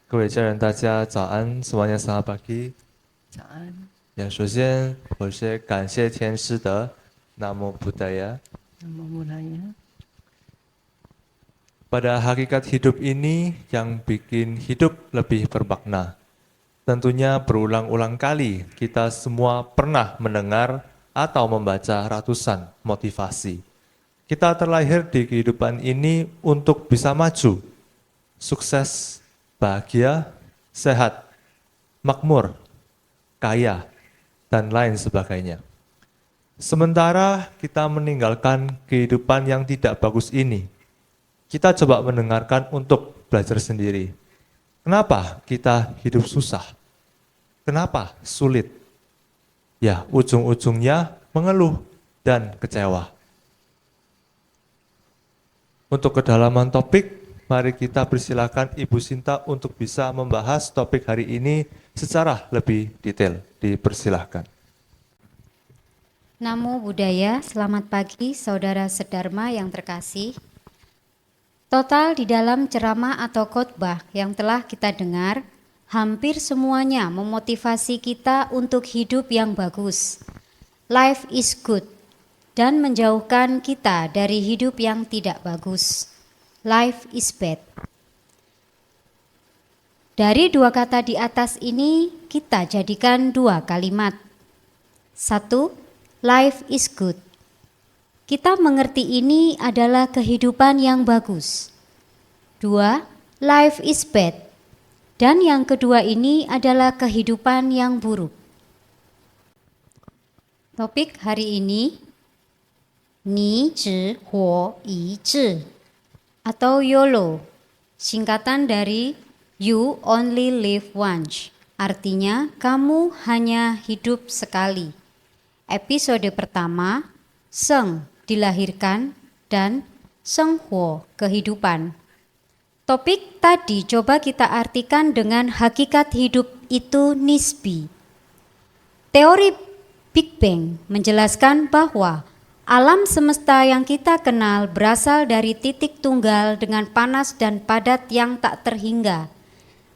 各位家人，大家早安，semuanya selamat pagi。早安，首先我是感谢天师的Namo Buddhaya。Namo Buddhaya. Pada hakikat hidup ini yang bikin hidup lebih bermakna. Tentunya berulang-ulang kali kita semua pernah mendengar atau membaca ratusan motivasi. Kita terlahir di kehidupan ini untuk bisa maju, sukses, bahagia, sehat, makmur, kaya, dan lain sebagainya. Sementara kita meninggalkan kehidupan yang tidak bagus ini, kita coba mendengarkan untuk belajar sendiri. Kenapa kita hidup susah? Kenapa sulit? Ya, ujung-ujungnya mengeluh dan kecewa. Untuk kedalaman topik, mari kita persilakan Ibu Sinta untuk bisa membahas topik hari ini secara lebih detail. Dipersilahkan. Namo Buddhaya, selamat pagi saudara sedharma yang terkasih. Total di dalam ceramah atau khotbah yang telah kita dengar, hampir semuanya memotivasi kita untuk hidup yang bagus. Life is good. Dan menjauhkan kita dari hidup yang tidak bagus. Life is bad. Dari dua kata di atas ini, kita jadikan dua kalimat. Satu, life is good. Kita mengerti ini adalah kehidupan yang bagus. Dua, life is bad. Dan yang kedua ini adalah kehidupan yang buruk. Topik hari ini, Ni zhi huo yi zhi atau YOLO, singkatan dari You Only Live Once, artinya kamu hanya hidup sekali. Episode pertama, Seng, dilahirkan, dan Seng Huo, kehidupan. Topik tadi coba kita artikan dengan hakikat hidup itu nisbi. Teori Big Bang menjelaskan bahwa alam semesta yang kita kenal berasal dari titik tunggal dengan panas dan padat yang tak terhingga.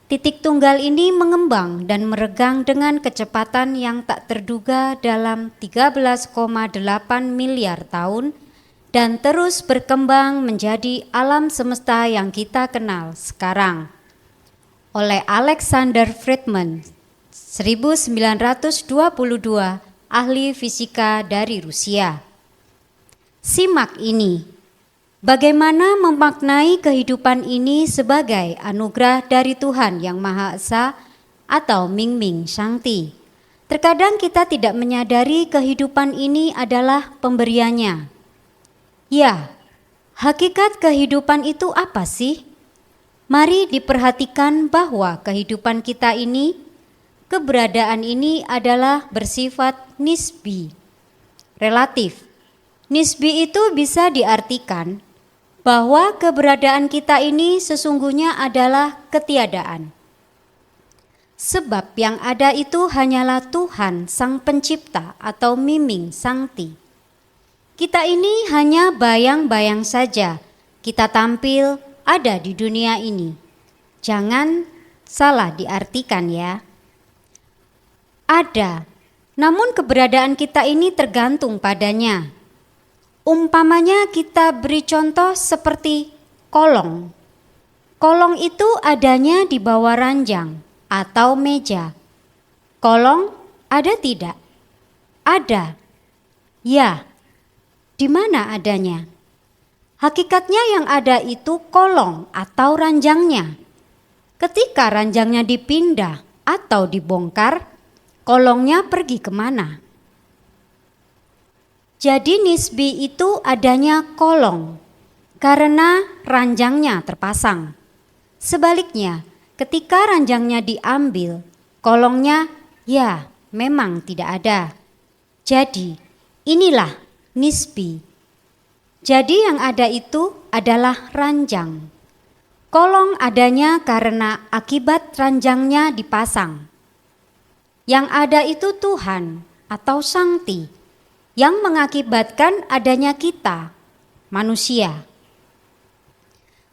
Titik tunggal ini mengembang dan meregang dengan kecepatan yang tak terduga dalam 13,8 miliar tahun dan terus berkembang menjadi alam semesta yang kita kenal sekarang. Oleh Alexander Friedman, 1922, ahli fisika dari Rusia. Simak ini, bagaimana memaknai kehidupan ini sebagai anugerah dari Tuhan Yang Maha Esa atau Ming Ming Shangti. Terkadang kita tidak menyadari kehidupan ini adalah pemberiannya. Ya, hakikat kehidupan itu apa sih? Mari diperhatikan bahwa kehidupan kita ini, keberadaan ini adalah bersifat nisbi, relatif. Nisbi itu bisa diartikan bahwa keberadaan kita ini sesungguhnya adalah ketiadaan. Sebab yang ada itu hanyalah Tuhan Sang Pencipta atau Miming Sangti. Kita ini hanya bayang-bayang saja, kita tampil ada di dunia ini. Jangan salah diartikan ya. Ada, namun keberadaan kita ini tergantung padanya. Umpamanya kita beri contoh seperti kolong. Kolong itu adanya di bawah ranjang atau meja. Kolong ada tidak? Ada. Ya. Di mana adanya? Hakikatnya yang ada itu kolong atau ranjangnya. Ketika ranjangnya dipindah atau dibongkar, kolongnya pergi kemana? Jadi nisbi itu adanya kolong karena ranjangnya terpasang. Sebaliknya, ketika ranjangnya diambil, kolongnya ya memang tidak ada. Jadi inilah nisbi. Jadi yang ada itu adalah ranjang. Kolong adanya karena akibat ranjangnya dipasang. Yang ada itu Tuhan atau Sangti yang mengakibatkan adanya kita, manusia.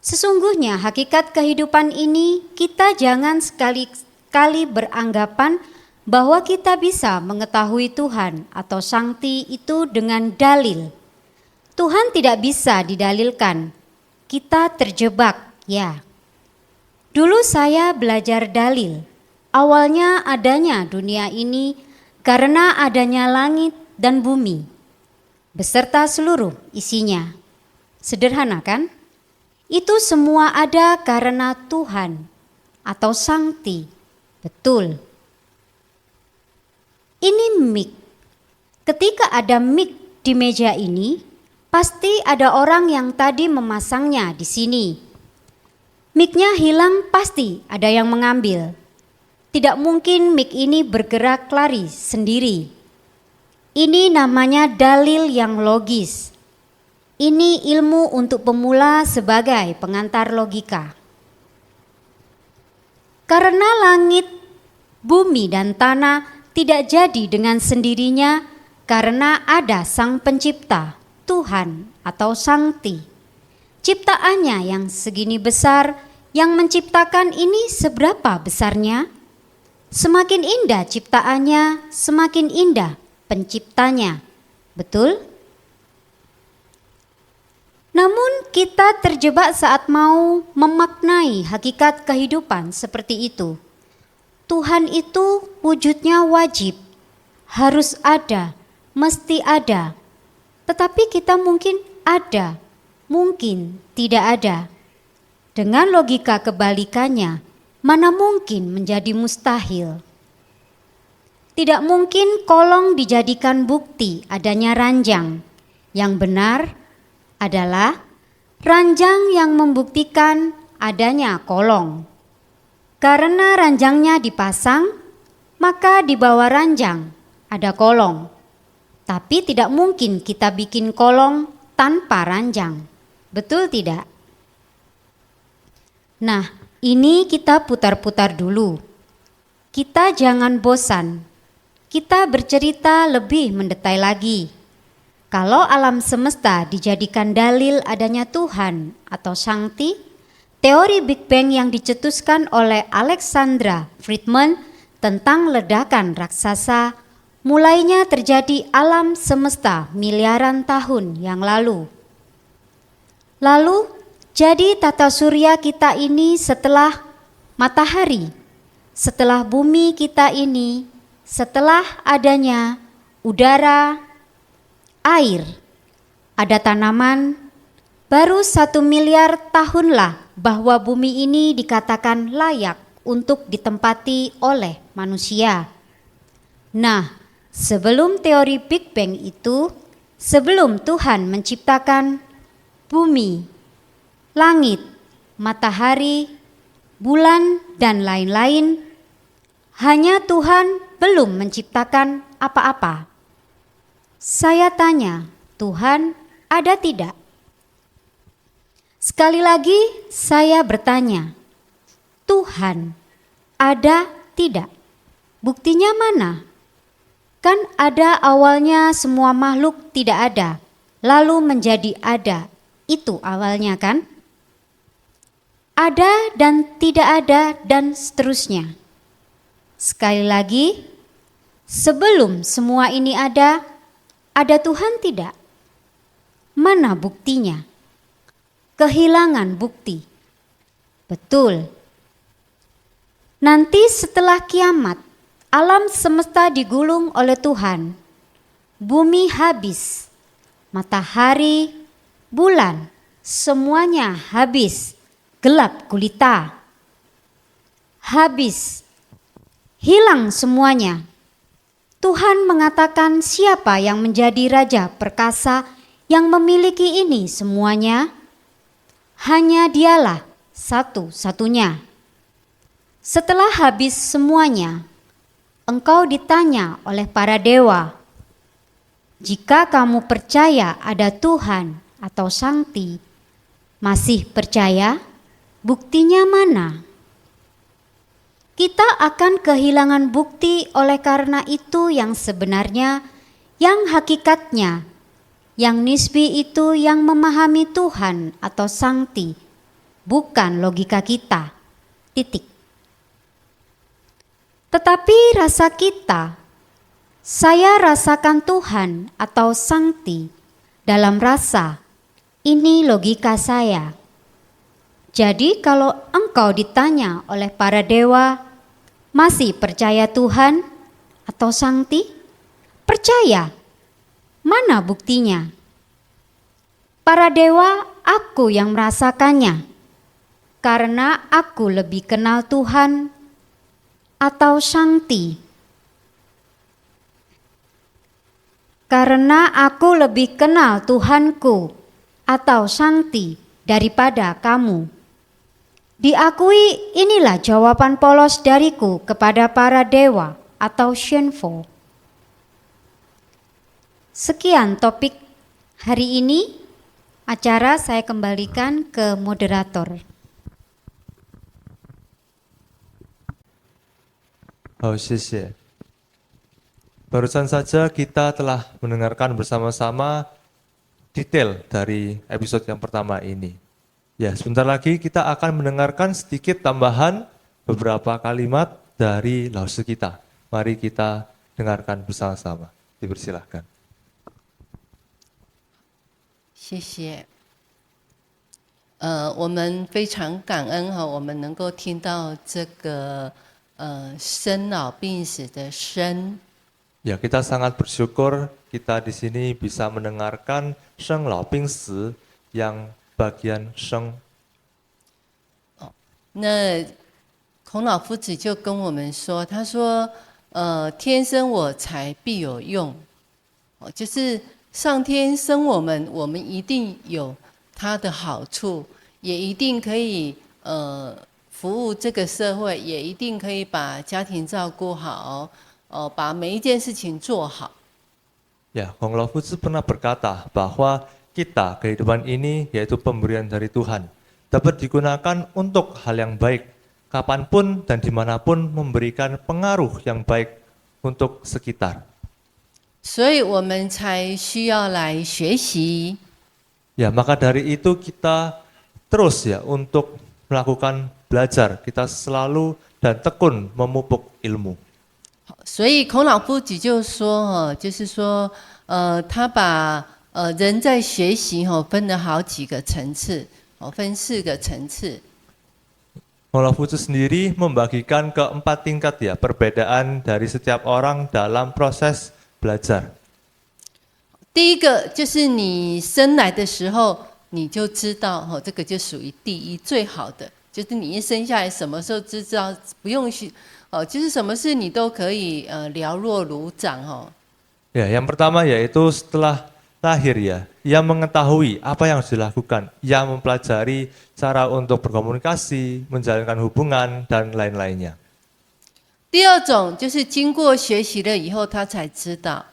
Sesungguhnya hakikat kehidupan ini kita jangan sekali-kali beranggapan bahwa kita bisa mengetahui Tuhan atau Sangti itu dengan dalil. Tuhan tidak bisa didalilkan. Kita terjebak, ya. Dulu saya belajar dalil. Awalnya adanya dunia ini karena adanya langit dan bumi, beserta seluruh isinya. Sederhana kan? Itu semua ada karena Tuhan atau Sangti. Betul. Ini mic. Ketika ada mic di meja ini, pasti ada orang yang tadi memasangnya di sini. Mic-nya hilang, pasti ada yang mengambil. Tidak mungkin mic ini bergerak lari sendiri. Ini namanya dalil yang logis. Ini ilmu untuk pemula sebagai pengantar logika. Karena langit, bumi, dan tanah tidak jadi dengan sendirinya karena ada Sang Pencipta, Tuhan atau Sangti. Ciptaannya yang segini besar, yang menciptakan ini seberapa besarnya? Semakin indah ciptaannya, semakin indah penciptanya. Betul? Namun kita terjebak saat mau memaknai hakikat kehidupan seperti itu. Tuhan itu wujudnya wajib, harus ada, mesti ada. Tetapi kita mungkin ada, mungkin tidak ada. Dengan logika kebalikannya, mana mungkin menjadi mustahil. Tidak mungkin kolong dijadikan bukti adanya ranjang. Yang benar adalah ranjang yang membuktikan adanya kolong. Karena ranjangnya dipasang, maka di bawah ranjang ada kolong. Tapi tidak mungkin kita bikin kolong tanpa ranjang. Betul tidak? Nah, ini kita putar-putar dulu. Kita jangan bosan. Kita bercerita lebih mendetail lagi. Kalau alam semesta dijadikan dalil adanya Tuhan atau Sangti, teori Big Bang yang dicetuskan oleh Alexandra Friedman tentang ledakan raksasa mulainya terjadi alam semesta miliaran tahun yang lalu. Lalu, jadi tata surya kita ini setelah matahari, setelah bumi kita ini, setelah adanya udara, air, ada tanaman, baru 1 miliar tahunlah bahwa bumi ini dikatakan layak untuk ditempati oleh manusia. Nah, sebelum teori Big Bang itu, sebelum Tuhan menciptakan bumi, langit, matahari, bulan, dan lain-lain, hanya Tuhan belum menciptakan apa-apa. Saya tanya, Tuhan ada tidak? Sekali lagi saya bertanya, Tuhan ada tidak? Buktinya mana? Kan ada awalnya semua makhluk tidak ada, lalu menjadi ada. Itu awalnya kan? Ada dan tidak ada dan seterusnya. Sekali lagi, sebelum semua ini ada Tuhan tidak? Mana buktinya? Kehilangan bukti. Betul. Nanti setelah kiamat, alam semesta digulung oleh Tuhan. Bumi habis, matahari, bulan, semuanya habis, gelap gulita. Habis, hilang semuanya. Tuhan mengatakan siapa yang menjadi raja perkasa yang memiliki ini semuanya? Hanya dialah satu-satunya. Setelah habis semuanya, engkau ditanya oleh para dewa, jika kamu percaya ada Tuhan atau Sangti, masih percaya? Buktinya mana? Kita akan kehilangan bukti oleh karena itu yang sebenarnya, yang hakikatnya, yang nisbi itu yang memahami Tuhan atau Sangti. bukan logika kita. Titik. Tetapi rasa kita, saya rasakan Tuhan atau Sangti dalam rasa, ini logika saya. Jadi kalau engkau ditanya oleh para dewa, masih percaya Tuhan atau Sangti? Percaya. Mana buktinya? Para dewa, aku yang merasakannya. Karena aku lebih kenal Tuhan atau Sangti. Karena aku lebih kenal Tuhanku atau Sangti daripada kamu. Diakui, inilah jawaban polos dariku kepada para dewa atau Shenfo. Sekian topik hari ini. Acara saya kembalikan ke moderator. Oh, 谢谢. Barusan saja kita telah mendengarkan bersama-sama detail dari episode yang pertama ini. Ya, sebentar lagi kita akan mendengarkan sedikit tambahan beberapa kalimat dari Lause kita. Mari kita dengarkan bersama-sama. Dipersilahkan. 谢谢。我们非常感恩哈，我们能够听到这个生老病死的生。 Ya, kita sangat bersyukur kita di sini bisa mendengarkan Sheng Lao Bing Si yang bagian Sheng. 那孔老夫子就跟我们说，他说，天生我材必有用，就是上天生我们，我们一定有它的好处，也一定可以服务这个社会，也一定可以把家庭照顾好，把每一件事情做好。 Ya, Kong Lao Fu Tzu pernah berkata bahwa kita, kehidupan ini yaitu pemberian dari Tuhan, dapat digunakan untuk hal yang baik, kapanpun dan dimanapun memberikan pengaruh yang baik untuk sekitar. 所以我们才需要来学习。 Ya, maka dari itu kita terus ya untuk melakukan belajar, kita selalu dan tekun memupuk ilmu. 所以孔老夫子就说，就是说，他把人在学习分了好几个层次，分4个层次。 Kong Lao Fu Tzu sendiri membagikan ke 4 tingkat ya perbedaan dari setiap orang dalam proses belajar. 第一个就是你生来的时候，你就知道，这个就属于第一最好的，就是你一生下来什么时候知道，不用去，就是什么事你都可以了若指掌。 Ya, yang pertama yaitu setelah lahir ya, ia mengetahui apa yang harus dilakukan, ia mempelajari cara untuk berkomunikasi, menjalankan hubungan, dan lain-lainnya. 第二种就是经过学习了以后，他才知道。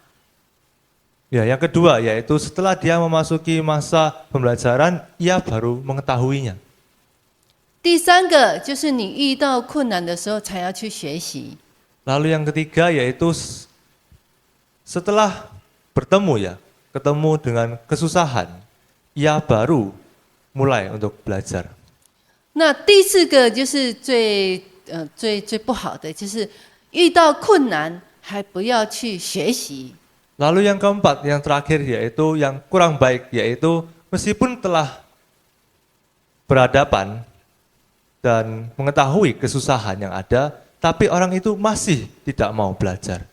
Ya, yang kedua yaitu setelah dia memasuki masa pembelajaran, ia baru mengetahuinya. 第三个就是你遇到困难的时候才要去学习。 Lalu yang ketiga yaitu setelah bertemu ya, ketemu dengan kesusahan, ia baru mulai untuk belajar. 那第四个就是最不好的，就是遇到困难还不要去学习。 Lalu yang keempat, yang terakhir yaitu yang kurang baik, yaitu meskipun telah berhadapan dan mengetahui kesusahan yang ada, tapi orang itu masih tidak mau belajar.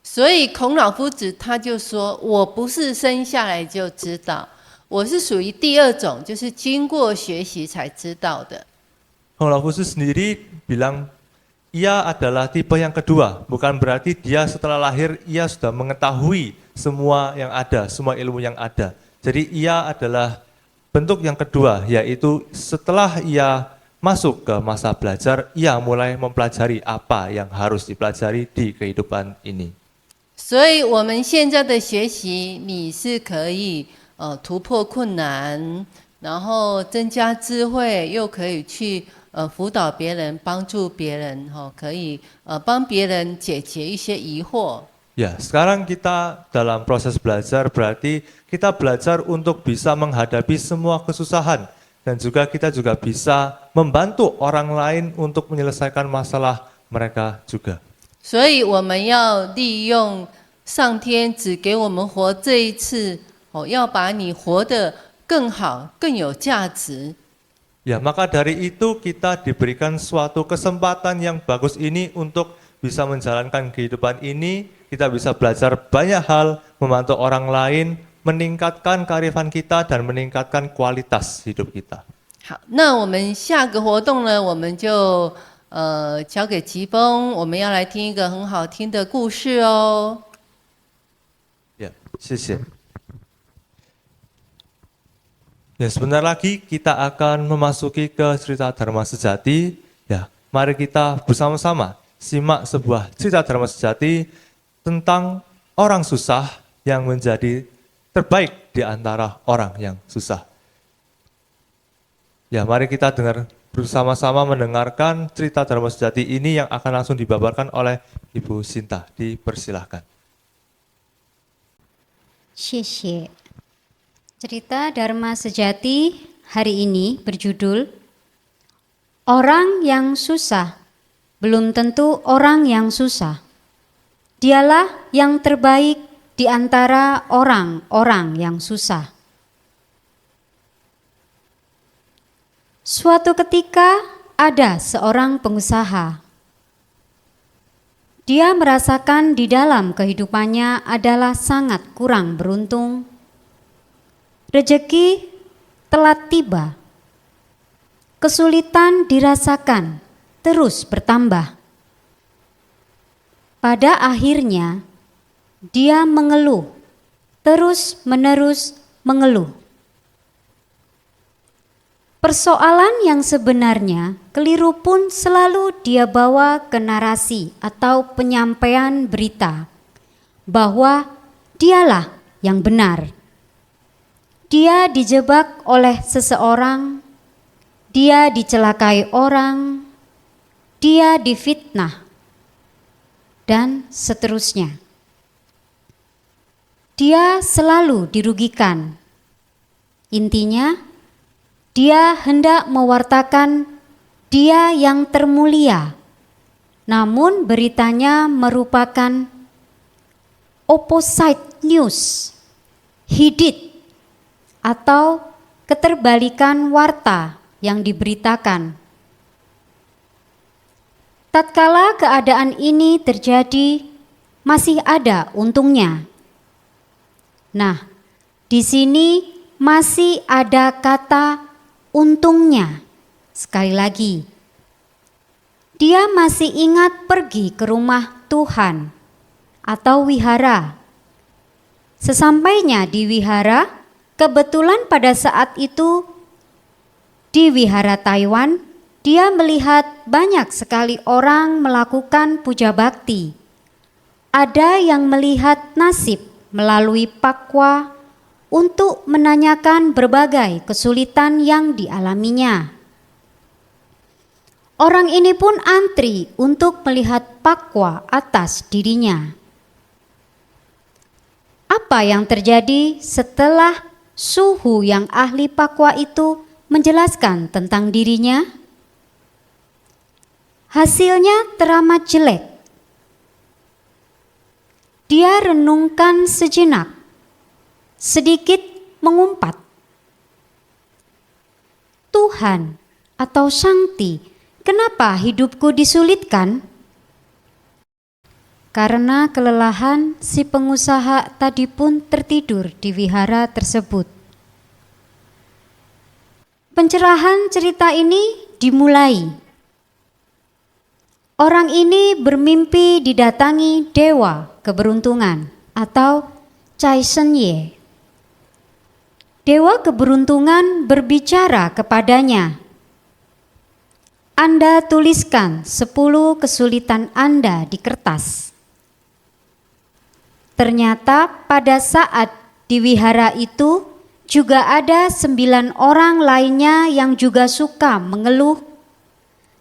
所以孔老夫子他就说：“我不是生下来就知道，我是属于第二种，就是经过学习才知道的。” Kong Lao Fu Tzu sendiri bilang, ia adalah tipe yang kedua, bukan berarti dia setelah lahir ia sudah mengetahui semua yang ada, semua ilmu yang ada. Jadi ia adalah bentuk yang kedua, yaitu setelah ia masuk ke masa belajar, ia mulai mempelajari apa yang harus dipelajari di kehidupan ini. 所以我们现在的学习，你是可以突破困难，然后增加智慧，又可以去辅导别人、帮助别人，可以帮别人解决一些疑惑。 Ya, sekarang kita dalam proses belajar berarti kita belajar untuk bisa menghadapi semua kesusahan. dan juga kita juga bisa membantu orang lain untuk menyelesaikan masalah mereka juga. 所以我们要利用上天只给我们活这一次，要把你活得更好、更有价值。 Ya, maka dari itu kita diberikan suatu kesempatan yang bagus ini untuk bisa menjalankan kehidupan ini, kita bisa belajar banyak hal, membantu orang lain, meningkatkan kearifan kita dan meningkatkan kualitas hidup kita. 好，那我们下个活动呢，我们就交给吉峰，我们要来听一个很好听的故事哦。 Ya, 谢谢. Ya, sebentar lagi kita akan memasuki ke cerita Dharma Sejati. Ya, mari kita bersama-sama simak sebuah cerita Dharma Sejati tentang orang susah yang menjadi terbaik di antara orang yang susah. Ya, mari kita dengar bersama-sama mendengarkan cerita Dharma Sejati ini yang akan langsung dibabarkan oleh Ibu Sinta. Dipersilahkan. 谢谢. Cerita Dharma Sejati hari ini berjudul Orang yang susah belum tentu orang yang susah. Dialah yang terbaik di antara orang-orang yang susah. Suatu ketika ada seorang pengusaha. Dia merasakan di dalam kehidupannya adalah sangat kurang beruntung. Rezeki telat tiba. Kesulitan dirasakan terus bertambah. Pada akhirnya, dia mengeluh, terus-menerus mengeluh. Persoalan yang sebenarnya keliru pun selalu dia bawa ke narasi atau penyampaian berita bahwa dialah yang benar. Dia dijebak oleh seseorang, dia dicelakai orang, dia difitnah, dan seterusnya. Dia selalu dirugikan. Intinya, dia hendak mewartakan dia yang termulia, namun beritanya merupakan opposite news, hidit, atau keterbalikan warta yang diberitakan. Tatkala keadaan ini terjadi, masih ada untungnya. Nah, di sini masih ada kata untungnya. Sekali lagi, dia masih ingat pergi ke rumah Tuhan atau wihara. Sesampainya di wihara, kebetulan pada saat itu di wihara Taiwan, dia melihat banyak sekali orang melakukan puja bakti. Ada yang melihat nasib melalui pakwa untuk menanyakan berbagai kesulitan yang dialaminya. Orang ini pun antri untuk melihat pakwa atas dirinya. Apa yang terjadi setelah suhu yang ahli pakwa itu menjelaskan tentang dirinya? Hasilnya teramat jelek. Dia renungkan sejenak, sedikit mengumpat. Tuhan atau Sangti, kenapa hidupku disulitkan? Karena kelelahan, si pengusaha tadi pun tertidur di wihara tersebut. Pencerahan cerita ini dimulai. Orang ini bermimpi didatangi dewa keberuntungan atau Cai Senye. Dewa keberuntungan berbicara kepadanya. Anda tuliskan 10 kesulitan Anda di kertas. Ternyata pada saat di wihara itu juga ada 9 orang lainnya yang juga suka mengeluh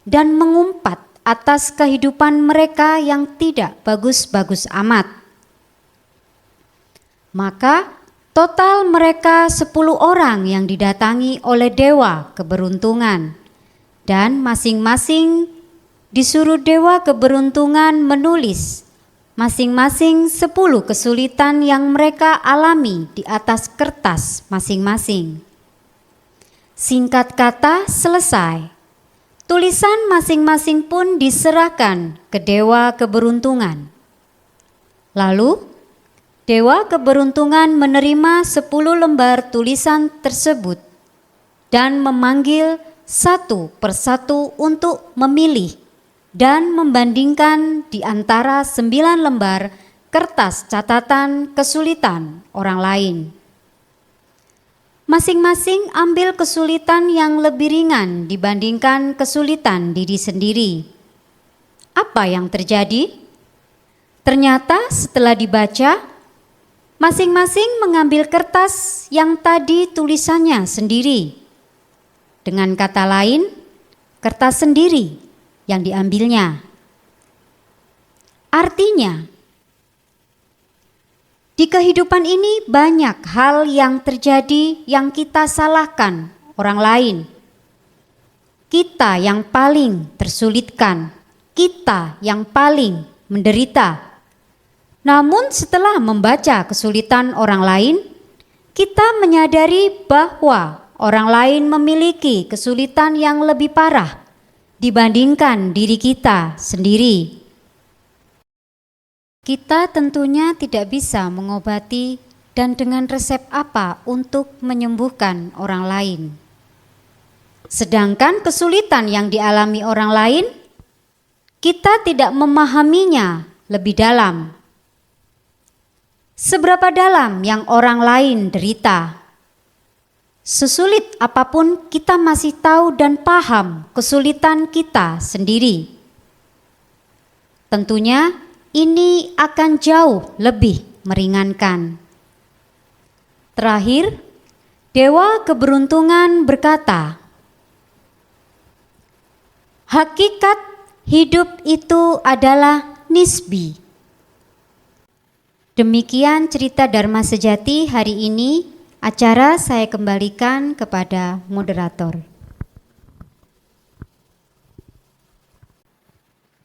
dan mengumpat atas kehidupan mereka yang tidak bagus-bagus amat. Maka Total mereka 10 orang yang didatangi oleh dewa keberuntungan, dan masing-masing disuruh dewa keberuntungan menulis masing-masing 10 kesulitan yang mereka alami di atas kertas masing-masing. Singkat kata selesai, tulisan masing-masing pun diserahkan ke dewa keberuntungan. Lalu dewa keberuntungan menerima 10 lembar tulisan tersebut dan memanggil satu persatu untuk memilih dan membandingkan di antara 9 lembar kertas catatan kesulitan orang lain. Masing-masing ambil kesulitan yang lebih ringan dibandingkan kesulitan diri sendiri. Apa yang terjadi? Ternyata setelah dibaca, masing-masing mengambil kertas yang tadi tulisannya sendiri. Dengan kata lain, kertas sendiri yang diambilnya. Artinya, di kehidupan ini banyak hal yang terjadi yang kita salahkan orang lain. Kita yang paling tersulitkan, kita yang paling menderita. Namun setelah membaca kesulitan orang lain, kita menyadari bahwa orang lain memiliki kesulitan yang lebih parah dibandingkan diri kita sendiri. Kita tentunya tidak bisa mengobati dan dengan resep apa untuk menyembuhkan orang lain. Sedangkan kesulitan yang dialami orang lain, kita tidak memahaminya lebih dalam. Seberapa dalam yang orang lain derita? Sesulit apapun kita masih tahu dan paham kesulitan kita sendiri. Tentunya ini akan jauh lebih meringankan. Terakhir, dewa keberuntungan berkata, hakikat hidup itu adalah nisbi. Demikian cerita Dharma Sejati hari ini. Acara saya kembalikan kepada moderator.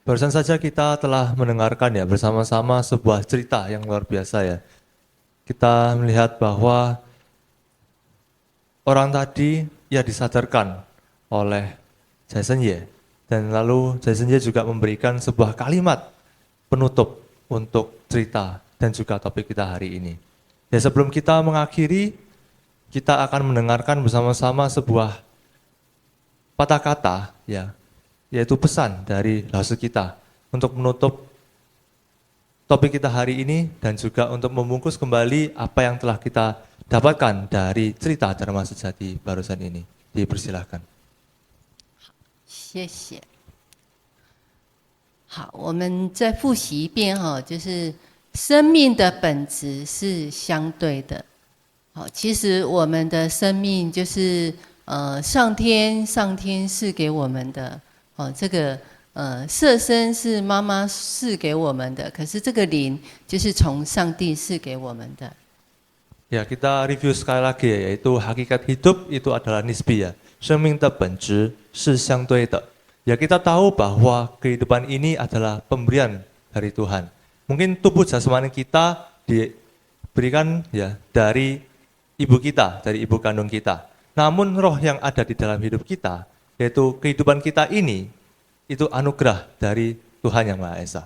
Barusan saja kita telah mendengarkan ya bersama-sama sebuah cerita yang luar biasa ya. Kita melihat bahwa orang tadi ya disadarkan oleh Jason Ye, dan lalu Jason Ye juga memberikan sebuah kalimat penutup untuk cerita dan juga topik kita hari ini. Ya, sebelum kita mengakhiri, kita akan mendengarkan bersama-sama sebuah patah kata ya, yaitu pesan dari Lao-Tzu kita untuk menutup topik kita hari ini dan juga untuk membungkus kembali apa yang telah kita dapatkan dari cerita Dharma Sejati barusan ini. Dipersilahkan. 谢谢。好，我们再复习一遍哈，就是生命的本质是相对的。好，其实我们的生命就是上天赐给我们的。哦，这个色身是妈妈赐给我们的，可是这个灵就是从上帝赐给我们的。 Ya, kita review sekali lagi ya, yaitu hakikat hidup itu adalah nisbi ya. 生命的本质是相对的. Ya, kita tahu bahwa kehidupan ini adalah pemberian dari Tuhan. Mungkin tubuh jasmani kita diberikan ya dari ibu kita, dari ibu kandung kita. Namun roh yang ada di dalam hidup kita, yaitu kehidupan kita ini, itu anugerah dari Tuhan Yang Maha Esa.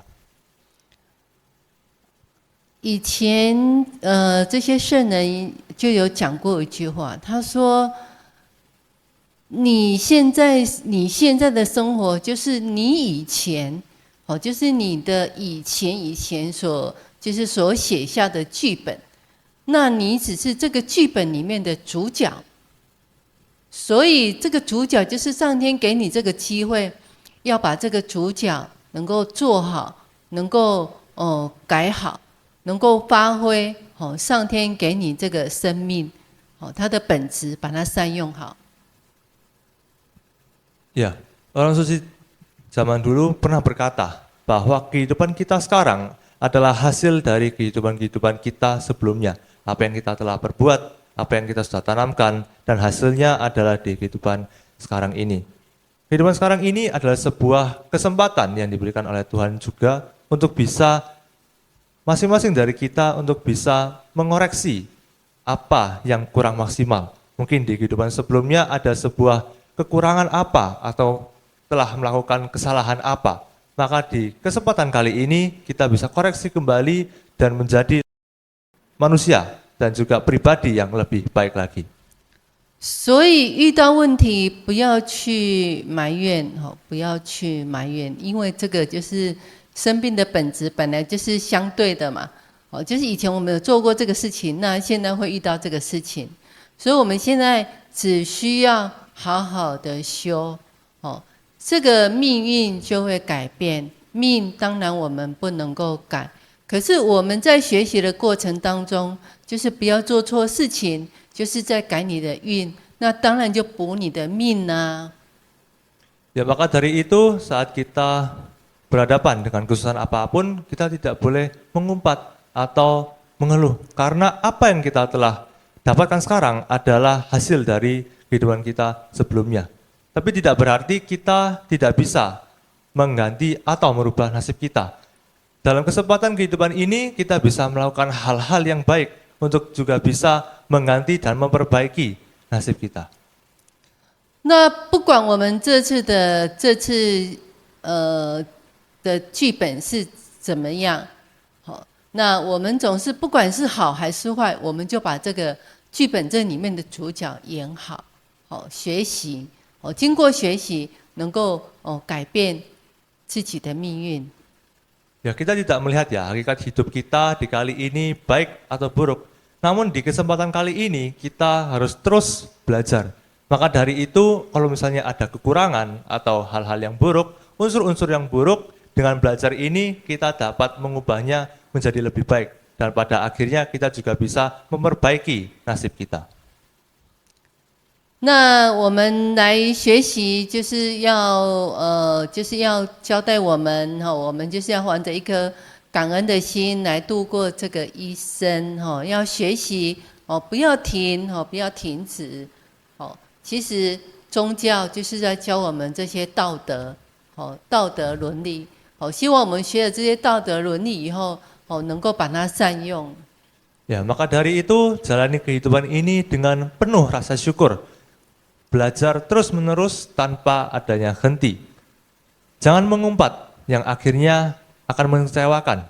以前这些圣人就有讲过一句话，他说：“你现在的生活就是你以前，哦，就是你的以前所写下的剧本，那你只是这个剧本里面的主角。所以这个主角就是上天给你这个机会，要把这个主角能够做好，能够改好。” 能够发挥上天给你这个生命它的本质，把它善用好。 Ya, orang suci zaman dulu pernah berkata bahwa kehidupan kita sekarang adalah hasil dari kehidupan kita sebelumnya. apa yang kita telah perbuat, apa yang kita sudah tanamkan, dan hasilnya adalah di kehidupan sekarang ini. Kehidupan sekarang ini adalah sebuah kesempatan yang diberikan oleh Tuhan juga untuk bisa masing-masing dari kita untuk bisa mengoreksi apa yang kurang maksimal. Mungkin di kehidupan sebelumnya ada sebuah kekurangan apa atau telah melakukan kesalahan apa. Maka di kesempatan kali ini kita bisa koreksi kembali dan menjadi manusia dan juga pribadi yang lebih baik lagi. 所以遇到问题不要去埋怨，不要去埋怨，因为这个就是生病的本质，本来就是相对的嘛。就是以前我们有做过这个事情，那现在会遇到这个事情，所以我们现在只需要好好的修，这个命运就会改变。命当然我们不能够改，可是我们在学习的过程当中，就是不要做错事情。就是在改你的运，那当然就补你的命啊。Ya, maka dari itu saat kita berhadapan dengan kesusahan apapun, kita tidak boleh mengumpat atau mengeluh. Karena apa yang kita telah dapatkan sekarang adalah hasil dari kehidupan kita sebelumnya. Tapi tidak berarti kita tidak bisa mengganti atau merubah nasib kita. Dalam kesempatan kehidupan ini, kita bisa melakukan hal-hal yang baik untuk juga bisa mengganti dan memperbaiki nasib kita. 那不管我们这次的剧本是怎么样，那我们总是不管是好还是坏，我们就把这个剧本这里面的主角演好，学习，经过学习能够改变自己的命运。 Ya, kita tidak melihat ya hakikat hidup kita di kali ini baik atau buruk. Namun di kesempatan kali ini kita harus terus belajar. Maka dari itu kalau misalnya ada kekurangan atau hal-hal yang buruk, unsur-unsur yang buruk, dengan belajar ini kita dapat mengubahnya menjadi lebih baik. Dan pada akhirnya kita juga bisa memperbaiki nasib kita. 那我们来学习，就是要交代我们我们就是要怀着一颗感恩的心来度过这个一生要学习不要停不要停止其实宗教就是在教我们这些道德道德伦理希望我们学了这些道德伦理以后能够把它善用。 Ya, maka dari itu jalani kehidupan ini dengan penuh rasa syukur. Belajar terus-menerus tanpa adanya henti. Jangan mengumpat yang akhirnya akan mengecewakan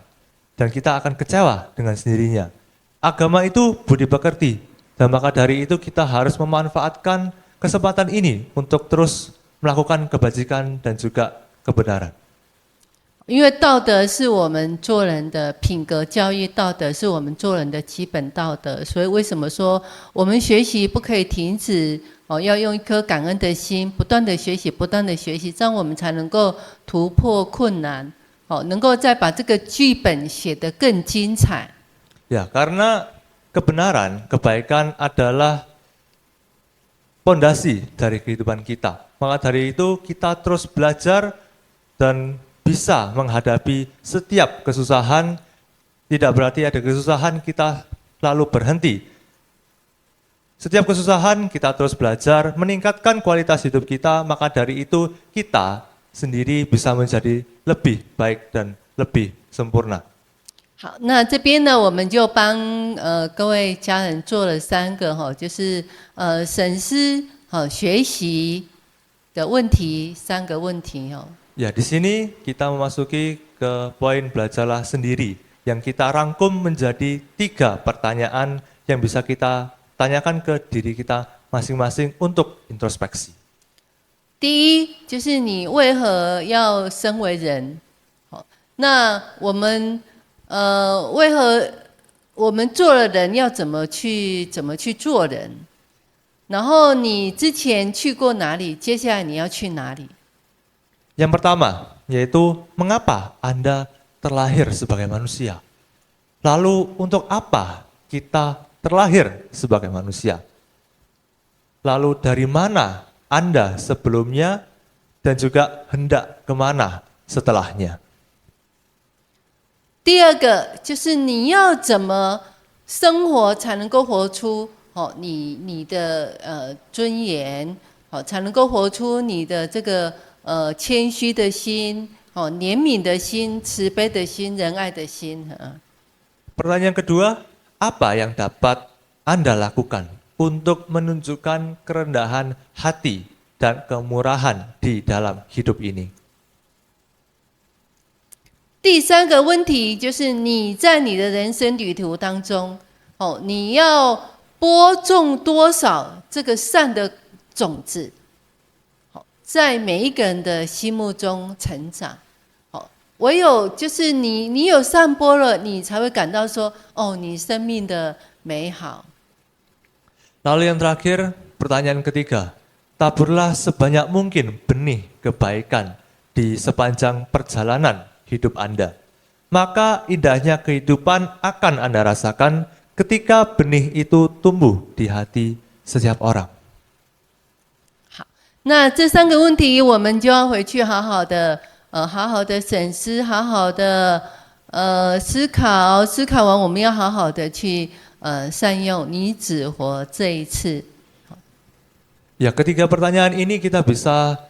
dan kita akan kecewa dengan sendirinya. Agama itu budi pekerti dan maka dari itu kita harus memanfaatkan kesempatan ini untuk terus melakukan kebajikan dan juga kebenaran. 因为道德是我们做人的品格教育，道德是我们做人的基本道德，所以为什么说我们学习不可以停止要用一颗感恩的心，不断的学习，不断的学习，这样我们才能够突破困难，能够再把这个剧本写得更精彩。 Ya, karena kebenaran, kebaikan adalah pondasi dari kehidupan kita. Maka dari itu kita terus belajar dan bisa menghadapi setiap kesusahan. Tidak berarti ada kesusahan kita lalu berhenti. Setiap kesusahan kita terus belajar, meningkatkan kualitas hidup kita, maka dari itu kita sendiri bisa menjadi lebih baik dan lebih sempurna. 好，那这边呢，我们就帮各位家人做了3个就是审视学习的问题，3个问题Ya, di sini kita memasuki ke poin belajarlah sendiri yang kita rangkum menjadi 3 pertanyaan yang bisa kita tanyakan ke diri kita masing-masing untuk introspeksi. 第一就是你为何要生为人？那我们为何我们做了人要怎么去做人？然后你之前去过哪里？接下来你要去哪里？ Yang pertama, yaitu mengapa Anda terlahir sebagai manusia? Lalu untuk apa kita terlahir sebagai manusia? Lalu dari mana Anda sebelumnya dan juga hendak kemana setelahnya? 第二个就是你要怎么生活才能够活出你的尊严，才能够活出你的这个谦虚的心，怜悯的心，慈悲的心，仁爱的心。 Pertanyaan kedua, apa yang dapat Anda lakukan untuk menunjukkan kerendahan hati dan kemurahan di dalam hidup ini? 第三个问题就是你在你的人生旅途当中，你要播种多少这个善的种子，在每一个人的心目中成长。唯有就是你有散播了，你才会感到说，你生命的美好。 Lalu yang terakhir, pertanyaan ketiga, taburlah sebanyak mungkin benih kebaikan di sepanjang perjalanan hidup Anda. Maka indahnya kehidupan akan Anda rasakan ketika benih itu tumbuh di hati setiap orang. 好，那这三个问题，我们就要回去好好的审思，好好的思考，思考完我们要好好的去善用。你只活这一次。 Ya, ketiga pertanyaan ini kita bisa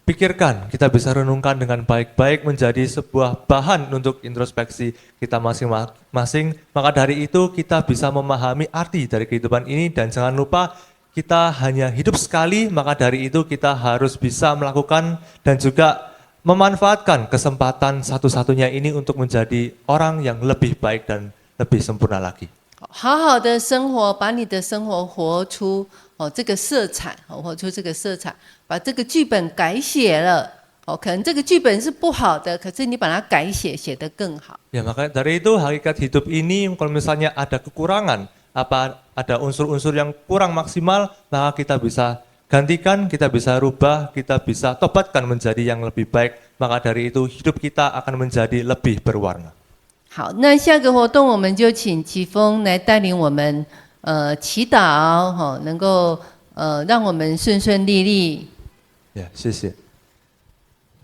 pikirkan, kita bisa renungkan dengan baik-baik menjadi sebuah bahan untuk introspeksi kita masing-masing. Maka dari itu kita bisa memahami arti dari kehidupan ini dan jangan lupa kita hanya hidup sekali, maka dari itu kita harus bisa melakukan dan juga memanfaatkan kesempatan satu-satunya ini untuk menjadi orang yang lebih baik dan lebih sempurna lagi. 好好的生活，把你的生活活出这个色彩，活出这个色彩，把这个剧本改写了。可能这个剧本是不好的，可是你把它改写，写得更好。 Ya, maka dari itu hakikat hidup ini kalau misalnya ada kekurangan, ada unsur-unsur yang kurang maksimal, maka kita bisa gantikan, kita bisa rubah, kita bisa tobatkan menjadi yang lebih baik. Maka dari itu hidup kita akan menjadi lebih berwarna. 好，那下个活动我们就请奇峰来带领我们祈祷，能够让我们顺顺利利。 Ya, 谢谢.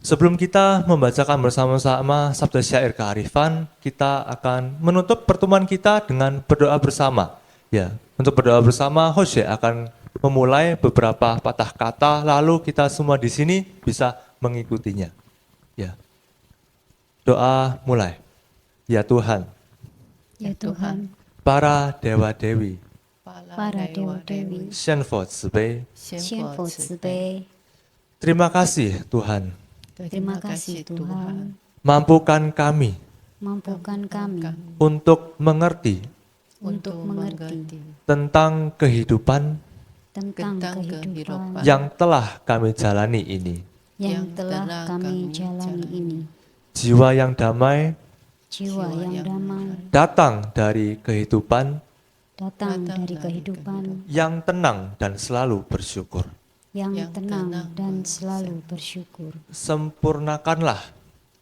Sebelum kita membacakan bersama-sama sabda syair kearifan, kita akan menutup pertemuan kita dengan berdoa bersama. Ya, untuk berdoa bersama, Jose akan memulai beberapa patah kata, lalu kita semua di sini bisa mengikutinya. Ya, doa mulai. Ya Tuhan, Ya Tuhan, para dewa-dewi, para dewa-dewi, 仙佛慈悲, 仙佛慈悲， terima kasih Tuhan, terima kasih Tuhan, mampukan kami mampukan kami untuk mengerti untuk mengerti tentang kehidupan tentang kehidupan yang telah kami jalani ini. yang telah kami jalani ini. Jiwa yang damai Jiwa yang damai datang dari kehidupan datang dari kehidupan yang tenang dan selalu bersyukur. yang tenang dan selalu bersyukur. Sempurnakanlah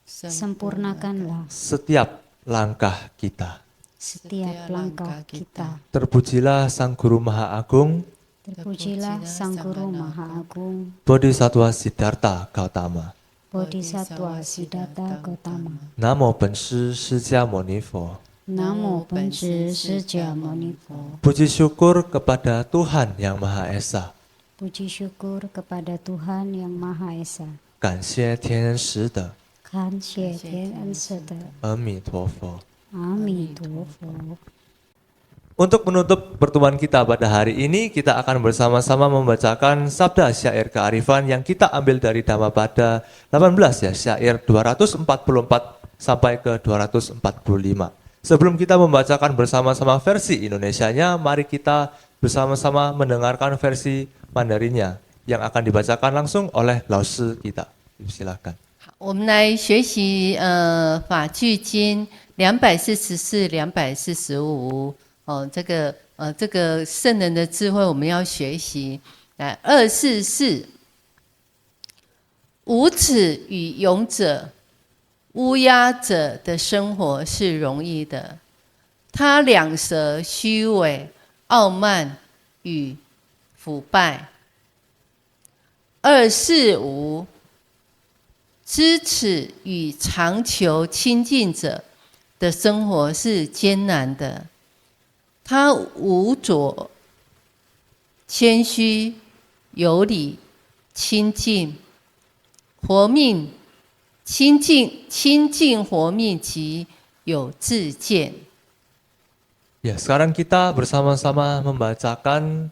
Sempurnakanlah setiap langkah kita. setiap langkah kita. Terpujilah Sang Guru Maha Agung, Terpujilah Sang Guru Maha Agung, Bodhisattva Siddhartha Gautama. Bodhisattva Siddhartha Gautama. Namo Benshi释迦 Moni Fo. Namo Benshi释迦 Moni Fo. Puji syukur kepada Tuhan Yang Maha Esa. Puji syukur kepada Tuhan Yang Maha Esa. 感谢天恩师的感谢天恩师的阿弥陀佛。阿弥陀佛。 Untuk menutup pertemuan kita pada hari ini, kita akan bersama-sama membacakan sabda syair kearifan yang kita ambil dari Dhammapada 18 ya, syair 244 sampai ke 245. Sebelum kita membacakan bersama-sama versi Indonesianya, mari kita bersama-sama mendengarkan versi Mandarinnya yang akan dibacakan langsung oleh laosi kita. Silakan. 我们来学习法句经244、245。 这个圣人的智慧，我们要学习。来，244，无耻与勇者、乌鸦者的生活是容易的，他两舌虚伪、傲慢与腐败。245，知耻与常求清净者的生活是艰难的。他无着、谦虚、有礼、清净、活命、清净活命及有自见。 Ya, sekarang kita bersama-sama membacakan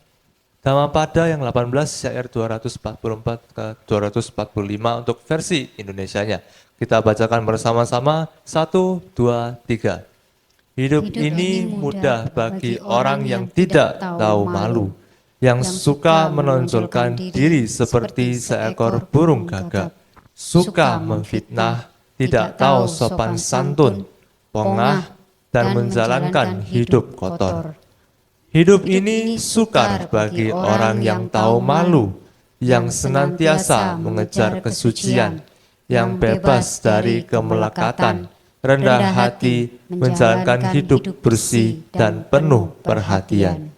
Dhammapada yang 18 syair 244 ke 245 untuk versi Indonesianya. Kita bacakan bersama-sama 1, 2, 3. Hidup ini mudah bagi orang yang tidak tahu malu, yang suka menonjolkan diri seperti seekor burung gagak, suka memfitnah, tidak tahu sopan santun, pongah, dan menjalankan hidup kotor. Hidup ini sukar bagi orang yang tahu malu, yang senantiasa mengejar kesucian, yang bebas dari kemelekatan, rendah hati, menjalankan hidup bersih dan penuh perhatian.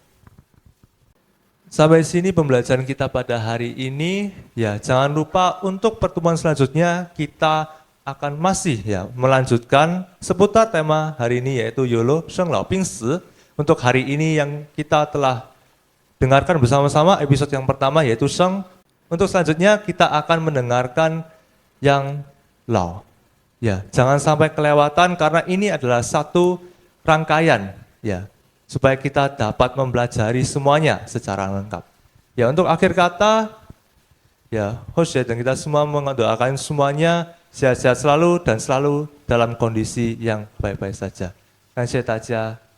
Sampai sini pembelajaran kita pada hari ini. Ya, jangan lupa untuk pertemuan selanjutnya kita akan masih ya melanjutkan seputar tema hari ini yaitu YOLO Sheng Lao Ping Si. Untuk hari ini yang kita telah dengarkan bersama-sama episode yang pertama yaitu Sheng. Untuk selanjutnya kita akan mendengarkan yang Lao. Ya, jangan sampai kelewatan karena ini adalah satu rangkaian ya supaya kita dapat mempelajari semuanya secara lengkap. Ya, untuk akhir kata ya host dan kita semua mendoakan semuanya sehat-sehat selalu dan selalu dalam kondisi yang baik-baik saja. 感谢大家。